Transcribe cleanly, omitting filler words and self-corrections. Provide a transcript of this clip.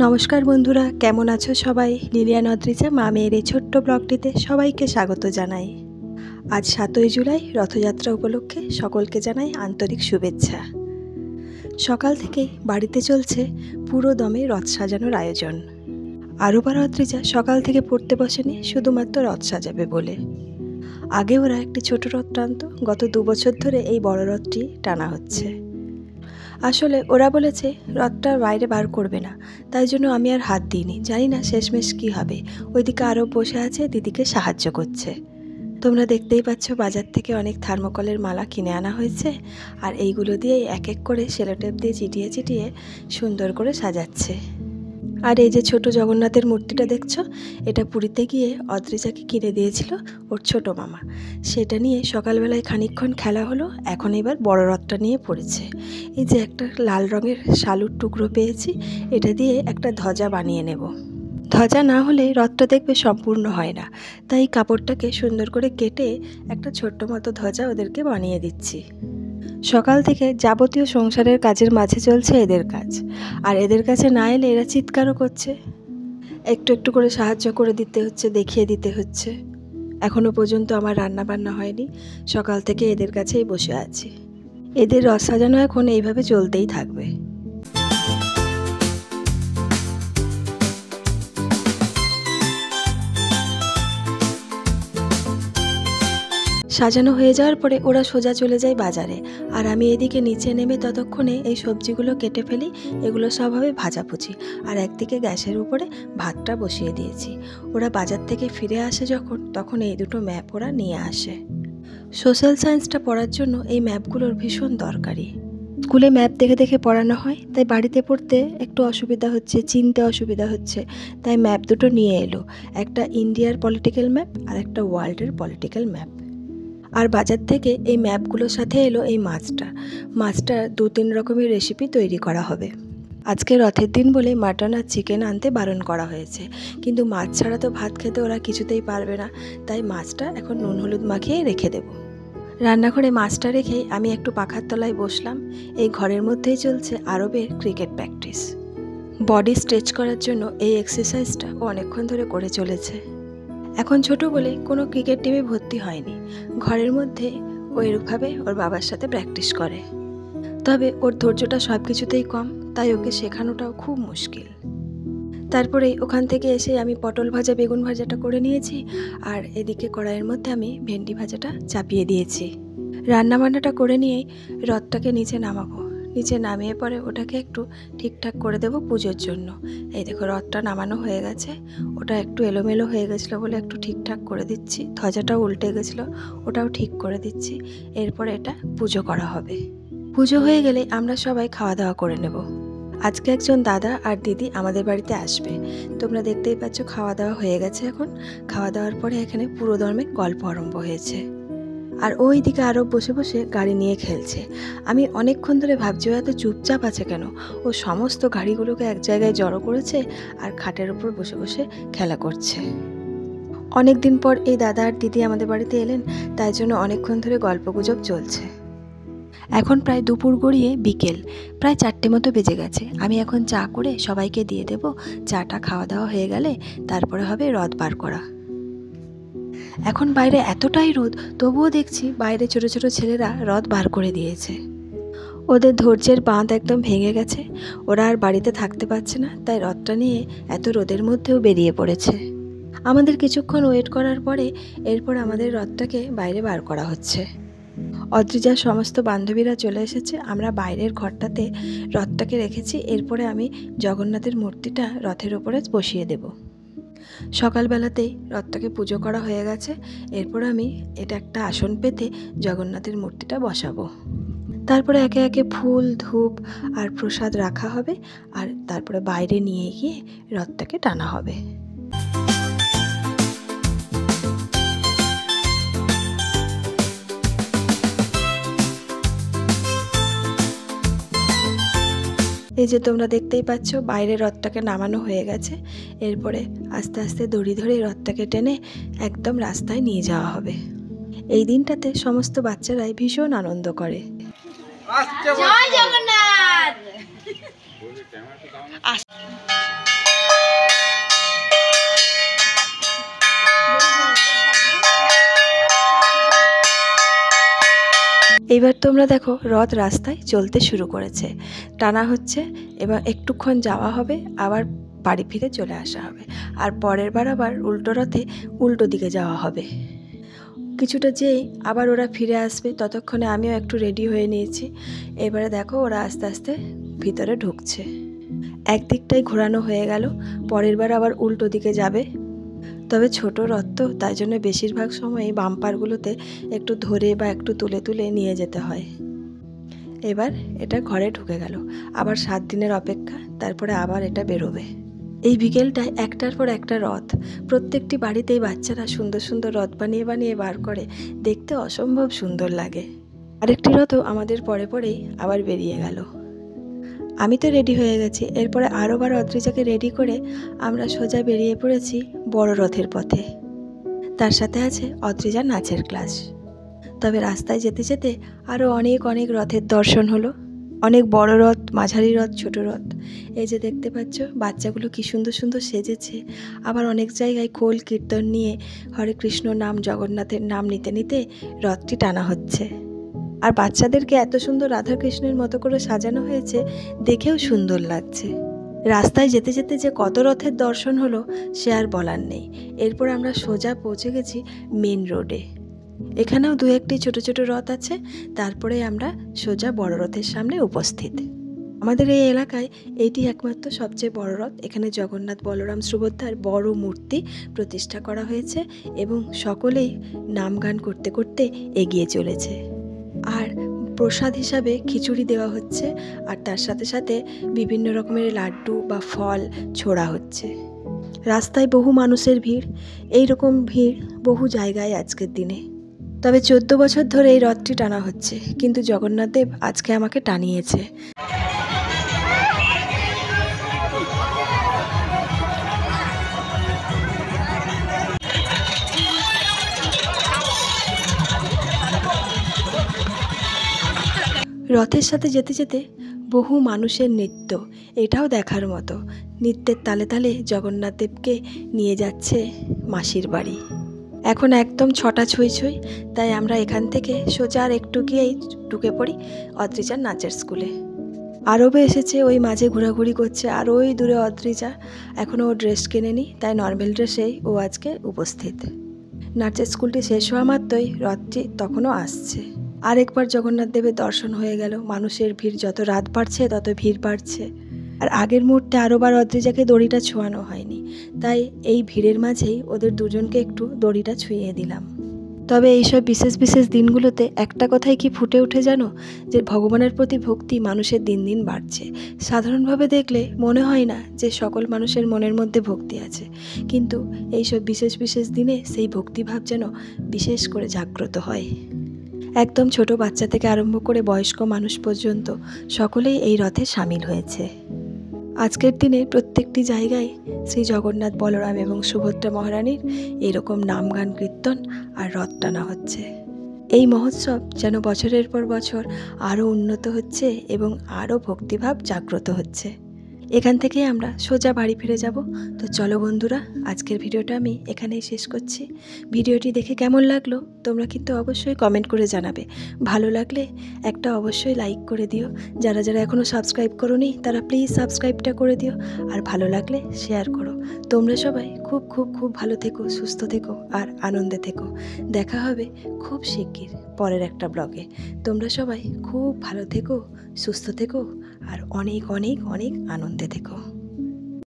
নমস্কার বন্ধুরা, কেমন আছো সবাই? লিলিয়ান অদ্রিজা মা মেয়ের এই ছোট্ট ব্লগটিতে সবাইকে স্বাগত জানাই। আজ 7ই জুলাই, রথযাত্রা উপলক্ষে সকলকে জানাই আন্তরিক শুভেচ্ছা। সকাল থেকেই বাড়িতে চলছে পুরো দমে রথ সাজানোর আয়োজন। আরোবার অদ্রিজা সকাল থেকে পড়তে বসেনি শুধুমাত্র রথ সাজাবে বলে। আগে ওরা একটি ছোট রথ টানত, গত 2 বছর ধরে এই বড় রথটি টানা হচ্ছে। আসলে ওরা বলেছে রথটা বাইরে বার করবে না, তাই জন্য আমি আর হাত দিইনি। জানি না শেষমেশ কী হবে। ওইদিকে আরও বসে আছে, দিদিকে সাহায্য করছে। তোমরা দেখতেই পাচ্ছ বাজার থেকে অনেক থার্মোকলের মালা কিনে আনা হয়েছে, আর এইগুলো দিয়েই এক এক করে সেলোটেপ দিয়ে চিটিয়ে চিটিয়ে সুন্দর করে সাজাচ্ছে। আর এই যে ছোট জগন্নাথের মূর্তিটা দেখছো, এটা পুরীতে গিয়ে অদ্রিজাকে কিনে দিয়েছিল ওর ছোট মামা। সেটা নিয়ে সকালবেলায় খানিকক্ষণ খেলা হলো, এখন এবার বড় রথটা নিয়ে পড়েছে। এই যে একটা লাল রঙের শালুর টুকরো পেয়েছি, এটা দিয়ে একটা ধ্বজা বানিয়ে নেব। ধ্বজা না হলে রথটা দেখবে সম্পূর্ণ হয় না, তাই কাপড়টাকে সুন্দর করে কেটে একটা ছোট্ট মতো ধ্বজা ওদেরকে বানিয়ে দিচ্ছি। সকাল থেকে যাবতীয় সংসারের কাজের মাঝে চলছে এদের কাজ, আর এদের কাছে না এলে এরা চিৎকারও করছে। একটু একটু করে সাহায্য করে দিতে হচ্ছে, দেখিয়ে দিতে হচ্ছে। এখনও পর্যন্ত আমার রান্না বান্না হয়নি, সকাল থেকে এদের কাছেই বসে আছি। এদের রথ সাজানো এখন এইভাবে চলতেই থাকবে। সাজানো হয়ে যাওয়ার পরে ওরা সোজা চলে যায় বাজারে, আর আমি এদিকে নিচে নেমে ততক্ষণে এই সবজিগুলো কেটে ফেলি। এগুলো সব হবে ভাজাভুজি, আর একদিকে গ্যাসের উপরে ভাতটা বসিয়ে দিয়েছি। ওরা বাজার থেকে ফিরে আসে যখন, তখন এই দুটো ম্যাপ ওরা নিয়ে আসে। সোশ্যাল সায়েন্সটা পড়ার জন্য এই ম্যাপগুলোর ভীষণ দরকারি। স্কুলে ম্যাপ দেখে দেখে পড়ানো হয়, তাই বাড়িতে পড়তে একটু অসুবিধা হচ্ছে, চিনতে অসুবিধা হচ্ছে। তাই ম্যাপ দুটো নিয়ে এলো, একটা ইন্ডিয়ার পলিটিক্যাল ম্যাপ আর একটা ওয়ার্ল্ডের পলিটিক্যাল ম্যাপ। আর বাজার থেকে এই ম্যাপগুলোর সাথে এলো এই মাছটা 2-3 রকমের রেসিপি তৈরি করা হবে। আজকে রথের দিন বলে মাটন আর চিকেন আনতে বারণ করা হয়েছে, কিন্তু মাছ ছাড়া তো ভাত খেতে ওরা কিছুতেই পারবে না, তাই মাছটা এখন নুন হলুদ মাখিয়ে রেখে দেব। রান্নাঘরে মাছটা রেখেই আমি একটু পাখার তলায় বসলাম। এই ঘরের মধ্যেই চলছে আরবের ক্রিকেট প্র্যাকটিস। বডি স্ট্রেচ করার জন্য এই এক্সারসাইজটা ও অনেকক্ষণ ধরে করে চলেছে। এখন ছোট বলে কোনো ক্রিকেট টিমে ভর্তি হয়নি, ঘরের মধ্যে ও এরকমভাবে ওর বাবার সাথে প্র্যাকটিস করে। তবে ওর ধৈর্যটা সব কিছুতেই কম, তাই ওকে শেখানোটাও খুব মুশকিল। তারপরেই ওখান থেকে এসে আমি পটল ভাজা বেগুন ভাজাটা করে নিয়েছি, আর এদিকে কড়াইয়ের মধ্যে আমি ভেন্ডি ভাজাটা চাপিয়ে দিয়েছি। রান্নাবান্নাটা করে নিয়েই রথটাকে নিচে নামাবো। নিচে নামিয়ে পরে ওটাকে একটু ঠিকঠাক করে দেবো পুজোর জন্য। এই দেখো রথটা নামানো হয়ে গেছে। ওটা একটু এলোমেলো হয়ে গেছিলো বলে একটু ঠিকঠাক করে দিচ্ছি। ধ্বজাটাও উল্টে গেছিলো, ওটাও ঠিক করে দিচ্ছি। এরপরে এটা পুজো করা হবে। পুজো হয়ে গেলে আমরা সবাই খাওয়া দাওয়া করে নেব। আজকে একজন দাদা আর দিদি আমাদের বাড়িতে আসবে। তোমরা দেখতেই পাচ্ছ খাওয়া দাওয়া হয়ে গেছে। এখন খাওয়া দাওয়ার পরে এখানে পুরো দমে গল্প আরম্ভ হয়েছে। আর ওই দিকে আরও বসে বসে গাড়ি নিয়ে খেলছে। আমি অনেকক্ষণ ধরে ভাবছি ও এত চুপচাপ আছে কেন। ও সমস্ত গাড়িগুলোকে এক জায়গায় জড়ো করেছে আর খাটের উপর বসে বসে খেলা করছে। অনেক দিন পর এই দাদা আর দিদি আমাদের বাড়িতে এলেন, তাই জন্য অনেকক্ষণ ধরে গল্পগুজব চলছে। এখন প্রায় দুপুর গড়িয়ে বিকেল, প্রায় 4টে মতো বেজে গেছে। আমি এখন চা করে সবাইকে দিয়ে দেব। চাটা খাওয়া দাওয়া হয়ে গেলে তারপরে হবে রথ বার করা। এখন বাইরে এতটাই রোদ, তবুও দেখছি বাইরে ছোট ছোট ছেলেরা রথ বার করে দিয়েছে। ওদের ধৈর্যের বাঁধ একদম ভেঙে গেছে। ওরা আর বাড়িতে থাকতে পারছে না, তাই রথটা নিয়ে এত রোদের মধ্যেও বেরিয়ে পড়েছে। আমাদের কিছুক্ষণ ওয়েট করার পরে এরপর আমাদের রথটাকে বাইরে বার করা হচ্ছে। অদ্রিজার সমস্ত বান্ধবীরা চলে এসেছে। আমরা বাইরের ঘরটাতে রথটাকে রেখেছি। এরপরে আমি জগন্নাথের মূর্তিটা রথের ওপরে বসিয়ে দেব। সকালবেলাতেই রথটাকে পুজো করা হয়ে গেছে। এরপর আমি এটা একটা আসন পেতে জগন্নাথের মূর্তিটা বসাবো। তারপরে একে একে ফুল ধূপ আর প্রসাদ রাখা হবে, আর তারপরে বাইরে নিয়ে গিয়ে রথটাকে টানা হবে। এই যে তোমরা দেখতেই পাচ্ছ বাইরে রথটাকে নামানো হয়ে গেছে। এরপরে আস্তে আস্তে দড়ি ধরে রথটাকে টেনে একদম রাস্তায় নিয়ে যাওয়া হবে। এই দিনটাতে সমস্ত বাচ্চারাই ভীষণ আনন্দ করে। জয় জগন্নাথ। এইবার তোমরা দেখো রথ রাস্তায় চলতে শুরু করেছে, টানা হচ্ছে এবং একটুক্ষণ যাওয়া হবে, আবার বাড়ি ফিরে চলে আসা হবে। আর পরের বার আবার উল্টো রথে উল্টো দিকে যাওয়া হবে। কিছুটা যেই আবার ওরা ফিরে আসবে, ততক্ষণে আমিও একটু রেডি হয়ে নিয়েছি। এবারে দেখো ওরা আস্তে আস্তে ভিতরে ঢুকছে। একদিকটাই ঘোরানো হয়ে গেল, পরের বার আবার উল্টো দিকে যাবে। তবে ছোট রথ তো, তাই জন্য বেশিরভাগ সময়ই বাম্পারগুলোতে একটু ধরে বা একটু তুলে তুলে নিয়ে যেতে হয়। এবার এটা ঘরে ঢুকে গেল, আবার 7 দিনের অপেক্ষা, তারপরে আবার এটা বেরোবে। এই বিকেলটায় একটার পর একটা রথ, প্রত্যেকটি বাড়িতেই বাচ্চারা সুন্দর সুন্দর রথ বানিয়ে বানিয়ে বার করে, দেখতে অসম্ভব সুন্দর লাগে। আরেকটি রথও আমাদের পরে পরেই আবার বেরিয়ে গেল। আমি তো রেডি হয়ে গেছি, এরপরে আরোবার অদ্রিজাকে রেডি করে আমরা সোজা বেরিয়ে পড়েছি বড় রথের পথে। তার সাথে আছে অদ্রিজার নাচের ক্লাস। তবে রাস্তায় যেতে যেতে আরও অনেক অনেক রথের দর্শন হলো। অনেক বড় রথ, মাঝারি রথ, ছোট রথ। এই যে দেখতে পাচ্ছ বাচ্চাগুলো কি সুন্দর সুন্দর সেজেছে। আবার অনেক জায়গায় খোল কীর্তন নিয়ে হরে কৃষ্ণ নাম, জগন্নাথের নাম নিতে নিতে রথটি টানা হচ্ছে। আর বাচ্চাদেরকে এত সুন্দর রাধাকৃষ্ণের মতো করে সাজানো হয়েছে, দেখেও সুন্দর লাগছে। রাস্তায় যেতে যেতে যে কত রথের দর্শন হলো সে আর বলার নেই। এরপর আমরা সোজা পৌঁছে গেছি মেন রোডে। এখানেও 2-1টি ছোট ছোট রথ আছে, তারপরে আমরা সোজা বড় রথের সামনে উপস্থিত। আমাদের এই এলাকায় এইটি একমাত্র সবচেয়ে বড় রথ। এখানে জগন্নাথ, বলরাম, সুভদ্রার বড় মূর্তি প্রতিষ্ঠা করা হয়েছে এবং সকলেই নাম গান করতে করতে এগিয়ে চলেছে। আর প্রসাদ হিসাবে খিচুড়ি দেওয়া হচ্ছে, আর তার সাথে সাথে বিভিন্ন রকমের লাড্ডু বা ফল ছোড়া হচ্ছে। রাস্তায় বহু মানুষের ভিড়, এই রকম ভিড় বহু জায়গায় আজকের দিনে। তবে 14 বছর ধরে এই রথটি টানা হচ্ছে, কিন্তু জগন্নাথ দেব আজকে আমাকে টানিয়েছে। রথের সাথে যেতে যেতে বহু মানুষের নৃত্য, এটাও দেখার মতো। নৃত্যের তালে তালে জগন্নাথ দেবকে নিয়ে যাচ্ছে মাসির বাড়ি। এখন একদম 6টা ছুঁই ছুঁই, তাই আমরা এখান থেকে সোজা আর একটু গিয়েই ঢুকে পড়ি অদ্রিজার নাচের স্কুলে। আরবে এসেছে, ওই মাঝে ঘোরাঘুরি করছে, আর ওই দূরে অদ্রিজা। এখনও ও ড্রেস কেনেনি, তাই নর্মাল ড্রেসেই ও আজকে উপস্থিত। নাচের স্কুলটি শেষ হওয়া মাত্রই রথটি তখনও আসছে। আরেকবার জগন্নাথ দেবের দর্শন হয়ে গেল। মানুষের ভিড় যত রাত বাড়ছে তত ভিড় বাড়ছে। আর আগের মুহূর্তে আরোবার অদ্রিজাকে দড়িটা ছোঁয়ানো হয়নি, তাই এই ভিড়ের মাঝেই ওদের দুজনকে একটু দড়িটা ছুঁয়ে দিলাম। তবে এইসব বিশেষ বিশেষ দিনগুলোতে একটা কথাই কি ফুটে ওঠে জানো, যে ভগবানের প্রতি ভক্তি মানুষের দিন দিন বাড়ছে। সাধারণভাবে দেখলে মনে হয় না যে সকল মানুষের মনের মধ্যে ভক্তি আছে, কিন্তু এইসব বিশেষ বিশেষ দিনে সেই ভক্তিভাব যেন বিশেষ করে জাগ্রত হয়। একদম ছোট বাচ্চা থেকে আরম্ভ করে বয়স্ক মানুষ পর্যন্ত সকলেই এই রথে সামিল হয়েছে। আজকের দিনে প্রত্যেকটি জায়গায় শ্রী জগন্নাথ, বলরাম এবং সুভদ্রা মহারানীর এরকম নাম গান, কীর্তন আর রথ টানা হচ্ছে। এই মহোৎসব যেন বছরের পর বছর আরও উন্নত হচ্ছে এবং আরও ভক্তিভাব জাগ্রত হচ্ছে। এখান থেকে আমরা সোজা বাড়ি ফিরে যাব। তো চলো বন্ধুরা, আজকের ভিডিওটা আমি এখানেই শেষ করছি। ভিডিওটি দেখে কেমন লাগলো তোমরা কিন্তু অবশ্যই কমেন্ট করে জানাবে। ভালো লাগলে একটা অবশ্যই লাইক করে দিও। যারা যারা এখনও সাবস্ক্রাইব করোনি তারা প্লিজ সাবস্ক্রাইবটা করে দিও, আর ভালো লাগলে শেয়ার করো। তোমরা সবাই খুব খুব খুব ভালো থেকো, সুস্থ থেকো আর আনন্দে থেকো। দেখা হবে খুব শিগগির পরের একটা ব্লগে। তোমরা সবাই খুব ভালো থেকো, সুস্থ থেকো আর অনেক অনেক অনেক আনন্দে থেকো।